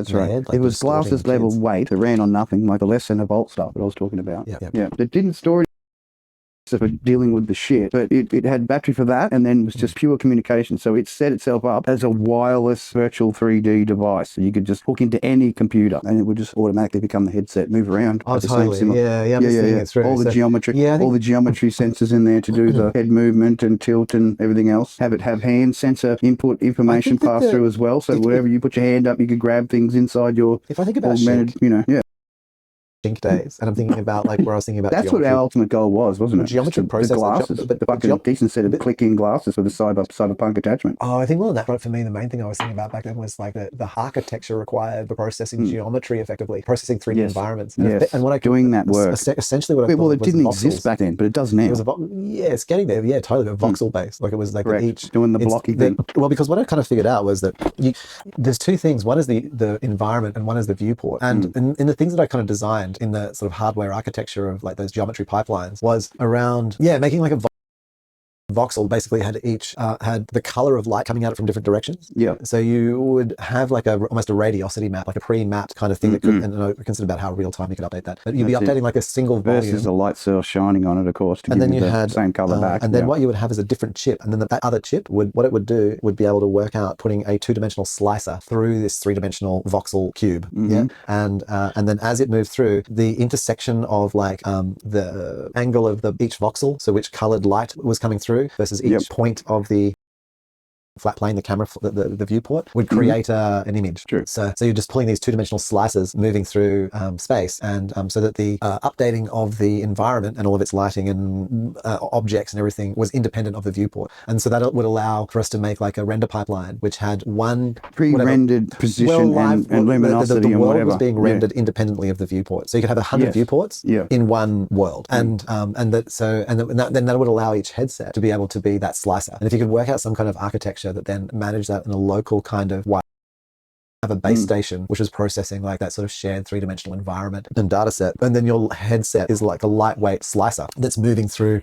That's in my right. head, like It was distorting glasses level kids. weight that ran on nothing, like the less than a volt stuff that I was talking about. Yeah. It didn't store for dealing with the shit, but it had battery for that, and then it was just pure communication. So it set itself up as a wireless virtual 3D device. So you could just hook into any computer, and it would just automatically become the headset, move around. Oh, totally. Yeah. I'm just thinking it through. All the geometry, yeah, all the geometry sensors in there to do the head movement and tilt and everything else. Have hand sensor input information pass through as well. So wherever you put your hand up, you could grab things inside your if I think about augmented, Shink days, and I'm thinking about like where I was thinking about That's geometry. what our ultimate goal was, wasn't it? Geometry process, the glasses, the fucking decent set of click-in glasses with a cyberpunk attachment. Oh, I think for me, the main thing I was thinking about back then was like the architecture required for processing geometry effectively, processing 3D environments. And what doing that work. Essentially what I thought well, it didn't exist back then, but it does now. It was it's getting there. Yeah, totally. Voxel based. Like it was like each doing the blocky thing. Well, because what I kind of figured out was that there's two things. One is the environment, and one is the viewport. And in the things that I kind of designed in the sort of hardware architecture of like those geometry pipelines was around making like a voxel basically had had the color of light coming out from different directions. Yeah. So you would have like almost a radiosity map, like a pre-mapped kind of thing that could, and I consider about how real time you could update that. But you'd be updating like a single volume. Versus a light source shining on it, of course, to give you the same color back. And then what you would have is a different chip. And then that other chip would be able to work out putting a 2-dimensional slicer through this 3-dimensional voxel cube. Yeah. And then as it moved through, the intersection of like the angle of each voxel, so which colored light was coming through, versus each point of the flat plane, the camera, the viewport, would create an image. True. So you're just pulling these 2-dimensional slices moving through space, and so that the updating of the environment and all of its lighting and objects and everything was independent of the viewport. And so that would allow for us to make like a render pipeline which had one pre-rendered position and luminosity the and world whatever was being rendered independently of the viewport. So you could have 100 viewports in one world, and then that would allow each headset to be able to be that slicer. And if you could work out some kind of architecture that then manage that in a local kind of way, have a base station which is processing like that sort of shared 3-dimensional environment and data set, and then your headset is like a lightweight slicer that's moving through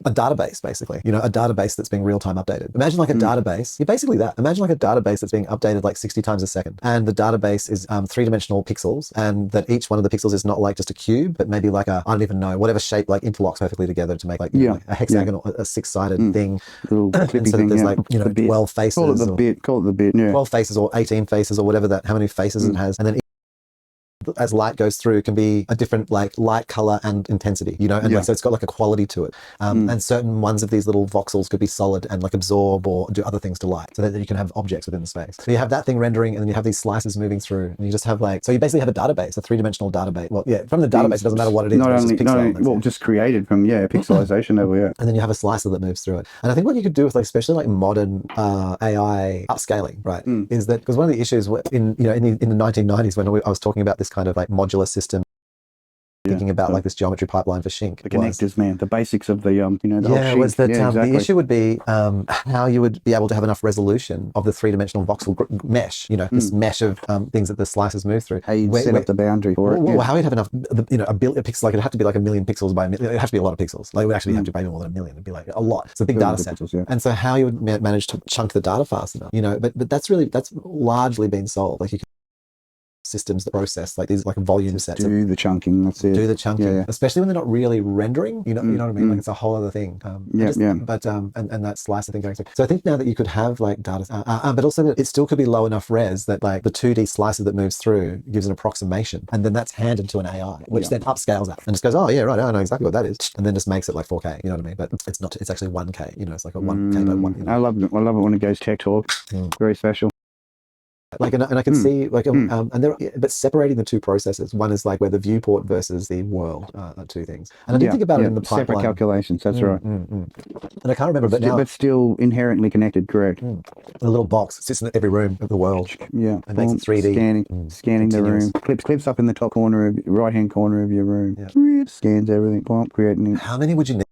a database, basically, a database that's being real-time updated. Imagine like a database. You're basically that. Imagine like a database that's being updated like 60 times a second. And the database is 3-dimensional pixels, and that each one of the pixels is not like just a cube, but maybe like I don't even know, whatever shape like interlocks perfectly together to make like, like a hexagonal, a 6-sided thing. Little and so that there's like, 12 faces. Call it the bit, 12 faces or 18 faces or whatever how many faces it has. And then as light goes through, can be a different like light, color, and intensity, and like, so it's got like a quality to it. And certain ones of these little voxels could be solid and like absorb or do other things to light, so that you can have objects within the space. So you have that thing rendering, and then you have these slices moving through, and you just have like, so you basically have a database, a 3-dimensional database. Well, from the database, it doesn't matter what it is. Just created from pixelization level, and then you have a slicer that moves through it. And I think what you could do with like, especially like modern AI upscaling, right, is that because one of the issues in the 1990s when I was talking about this kind of like modular system, thinking about like this geometry pipeline for Shink, the connectors, the basics of the whole was that the issue would be how you would be able to have enough resolution of the 3-dimensional voxel mesh, this mesh of things that the slices move through. How you set up the boundary for it. Well, how you'd have enough, a pixel, like it'd have to be like 1 million pixels by it'd have to be a lot of pixels. Like it would actually have to be more than 1 million. It'd be like a lot. It's a big data set. Pixels, and so how you would manage to chunk the data fast enough, but that's largely been solved. Like you can systems that process like these like volume sets. Do the chunking, that's it. Do the chunking, especially when they're not really rendering. You know what I mean? Like it's a whole other thing. But and that slicer thing going through. So I think now that you could have like data, but also that it still could be low enough res that like the 2D slicer that moves through gives an approximation, and then that's handed to an AI, which then upscales that and just goes, oh yeah, right, I know exactly what that is, and then just makes it like 4K. You know what I mean? But it's not. It's actually 1K. It's like a 1K by 1. I love it. I love it when it goes tech talk. Very special. Like, and I can see like, and there, but separating the two processes. One is like where the viewport versus the world are two things. And I didn't think about it in the pipeline. Separate calculations. That's right. And I can't remember, but still inherently connected. Correct. A little box sits in every room of the world. Yeah. And makes it 3D. Scanning the room. Clips up in the top corner of right hand corner of your room. Scans everything. Creating. How many would you need?